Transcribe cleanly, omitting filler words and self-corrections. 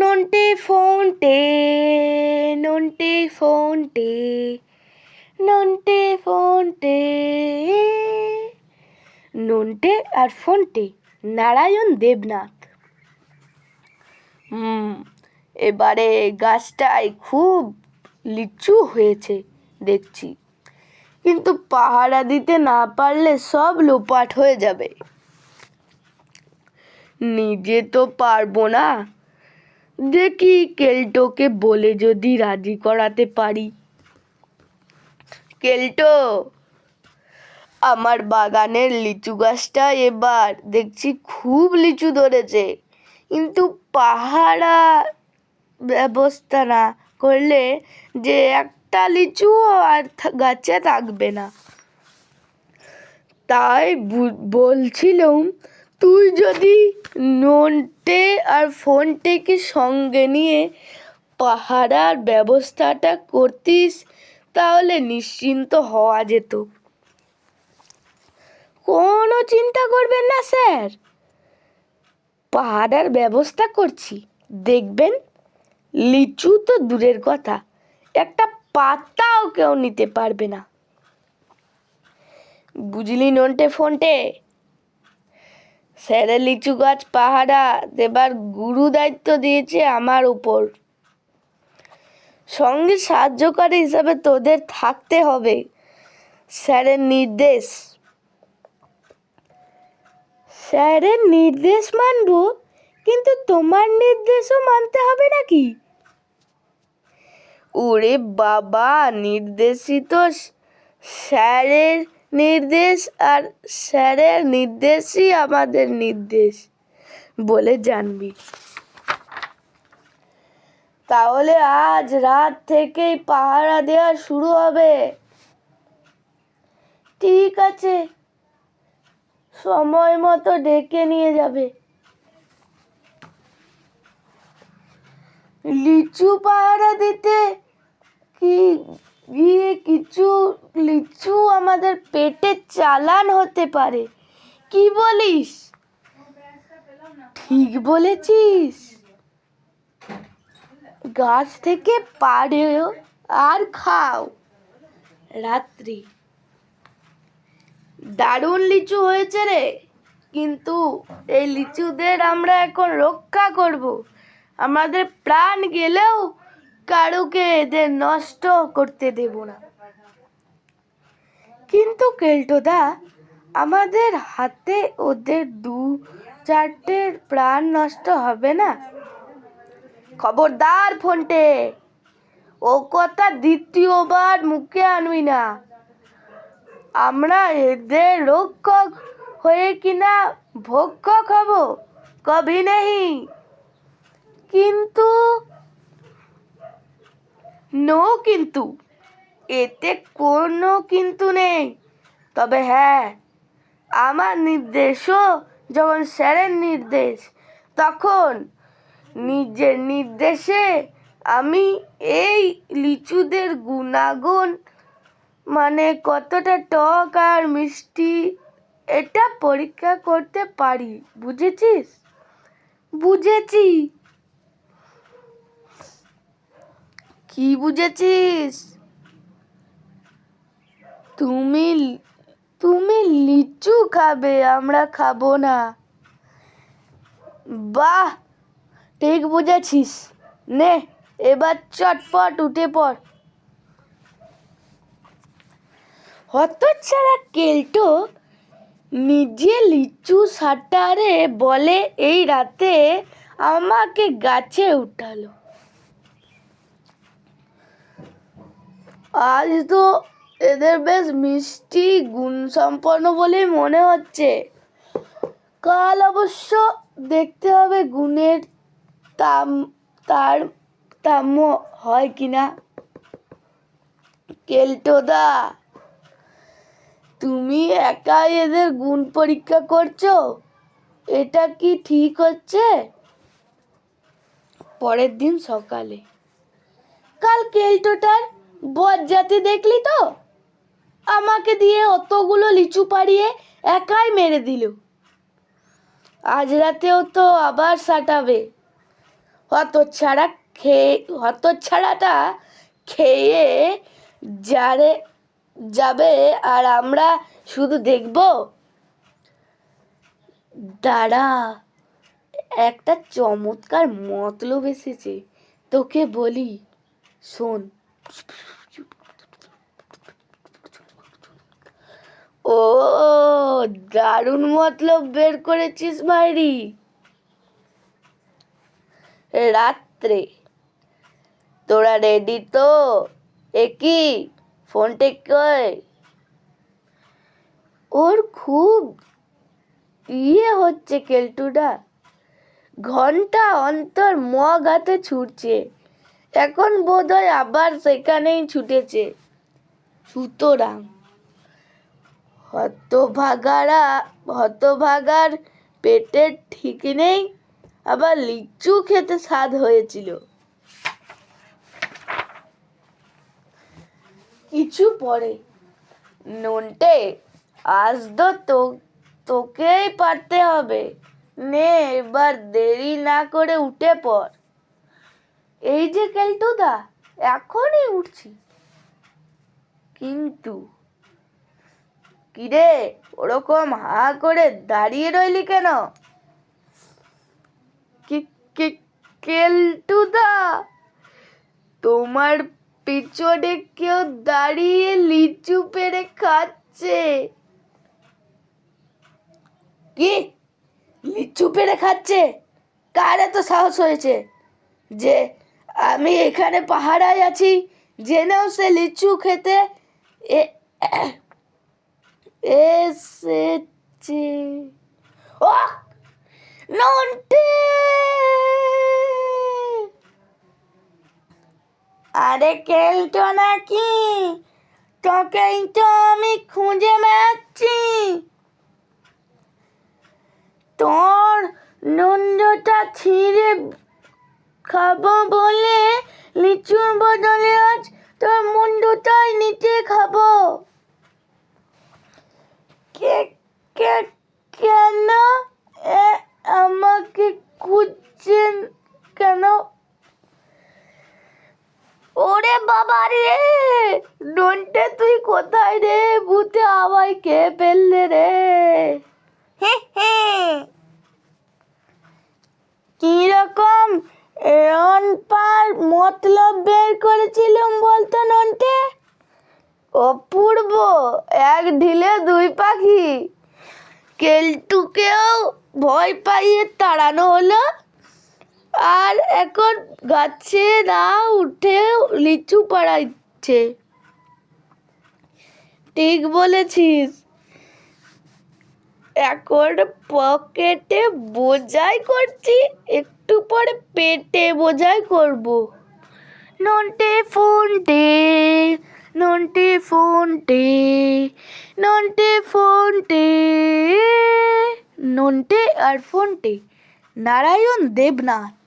নন্টে ফন্টে নন্টে ফন্টে নন্টে ফন্টে নন্টে আর ফন্টে নারায়ণ দেবনাথ। এবারে গাছটায় খুব লিচু হয়েছে দেখছি, কিন্তু পাহারা দিতে না পারলে সব লোপাট হয়ে যাবে। নিজে তো পারবো না, দেখি কেল্টোকে বলে যদি রাজি করাতে পারি। কেল্টো, আমার বাগানের লিচু গাছটা এবার দেখছি খুব লিচু ধরেছে, কিন্তু পাহারা ব্যবস্থা না করলে যে একটা লিচু আর গাছে থাকবে না। তাই বলছিলাম, তুই যদি নন্টে আর ফন্টেকে সঙ্গে নিয়ে পাহারার ব্যবস্থাটা করতিস তাহলে নিশ্চিন্ত হওয়া যেত। কোনো চিন্তা করবেন না স্যার, পাহারার ব্যবস্থা করছি, দেখবেন লিচু তো দূরের কথা, একটা পাতাও কেউ নিতে পারবে না। বুঝলি নন্টে ফন্টে, স্যারের লিচু গাছ পাহারা দেবার গুরু দায়িত্ব দিয়েছে আমার উপর। সঙ্গে সাহায্যকারী হিসাবে তোদের থাকতে হবে। স্যারের নির্দেশ। স্যারের নির্দেশ মানব, কিন্তু তোমার নির্দেশও মানতে হবে নাকি? ওরে বাবা, নির্দেশই তো স্যারের নির্দেশ, আর স্যারের নির্দেশই আমাদের নির্দেশ বলে জানবি। তাহলে আজ রাত থেকেই পাহারা দেওয়া শুরু হবে। ঠিক আছে, সময় মতো ডেকে নিয়ে যাবে। লিচু পাহারা দিতে গিয়ে কিছু লিচু আমাদের পেটে চালান হতে পারে, কি বলিস? ঠিক বলেছিস। গাছ থেকে পাড়ো আর খাও। রাত্রি। দারুণ লিচু হয়েছে রে, কিন্তু এই লিচুদের আমরা এখন রক্ষা করব। আমাদের প্রাণ গেলেও কারুকে এদের নষ্ট করতে দেব না। কিন্তু কেল্টোদা, আমাদের হাতে ওদের 2-4টের প্রাণ নষ্ট হবে না? খবরদার ফন্টে, ও কথা দ্বিতীয়বার মুখে আনবি না। আমরা এদের রক্ষক হয়ে কিনা ভক্ষক হব, কবি নেই। কিন্তু নো কিন্তু, এতে কোনো কিন্তু নেই। তবে হ্যাঁ, আমার নির্দেশও যখন স্যারের নির্দেশ, তখন নিজের নির্দেশে আমি এই লিচুদের গুণাগুণ, মানে কতটা টক আর মিষ্টি, এটা পরীক্ষা করতে পারি। বুঝেছিস? বুঝেছি। কি বুঝেছিস? তুমি লিচু খাবে, আমরা খাবো না। বাহ, ঠিক বুঝেছিস। নে, এবার চটপট উঠে পড়। হতচ্ছাড়া কেল্টো নিজে লিচু সাটারে বলে এই রাতে আমাকে গাছে উঠালো। আজ তো এদের বেশ মিষ্টি গুণসম্পন্ন বলেই মনে হচ্ছে। কাল অবশ্য দেখতে হবে গুণের তারতম্য হয় কিনা। কেল্টোদা, তুমি একাই এদের গুণ পরীক্ষা করছো, এটা কি ঠিক হচ্ছে? পরের দিন সকালে। কাল কেল্টোটার বজ্জাতি দেখলি তো? আমাকে দিয়ে অতগুলো লিচু পাড়িয়ে একাই মেরে দিল। আজ রাতেও তো আবার সাটাবে। হতচ্ছাড়াটা খেয়ে যাবে আর আমরা শুধু দেখব। দাঁড়া, একটা চমৎকার মতলব এসেছে, তোকে বলি, শোন। ও, দারুণ মতলব বের করেছিস ভাইরি। রাত্রে তোরা রেডি তো? কি ফোনটা কই? ওর খুব হচ্ছে কেলটুটা, ঘন্টা অন্তর মগ হাতে ছুটছে, এখন বোধহয় আবার সেখানেই ছুটেছে। সুতরাং হতভাগার পেটের ঠিক নেই, আবার লিচু খেতে স্বাদ হয়েছিল। কিছু পরে, নন্টে আজ তো তোকেই পারতে হবে। নে, এবার দেরি না করে উঠে পড়। এই যে কেলটুদা, এখনই উঠছি। কিন্তু কিরে, ওরকম হা করে দাঁড়িয়ে রইলি কেন? কেলটুদা, তোমার পিছনে কেউ দাঁড়িয়ে লিচু পেড়ে খাচ্ছে। কি, লিচু পেড়ে খাচ্ছে? কার এত সাহস হয়েছে যে আমি এখানে পাহারায় আছি জেনেও সে লিচু খেতে এসেছে? ও নন্টে! আরে কেলটো নাকি? তোকেই তো আমি খুঁজে বেড়াচ্ছি। তোর নন্দটা ছিঁড়ে খাবো বলে লিচুর বদলে আজ তোর মুন্ডুটাই নিচে খাবো। কেন আমাকে খুঁজছেন কেন? ওরে বাবা রে, নন্টে তুই কোথায় রে? ভূতে আমায় খেয়ে ফেললে রে। কিরকম পার মতলব বের করেছিলাম বলতো নন্টে? অপূর্ব, এক ঢিলে দুই পাখি। কেলটুকেও ভয় পাইয়ে তাড়ানো হলো, আর এখন গাছে না উঠে লিচু পাড়াচ্ছে। ঠিক বলেছিস, এখন পকেটে বোঝাই করছি, একটু পরে পেটে বোঝাই করব। নন্টে ফোনটে, নন্টে ফোনটে, নন্টে ফোনটে। নন্টে আর ফোনটে, নারায়ণ দেবনাথ।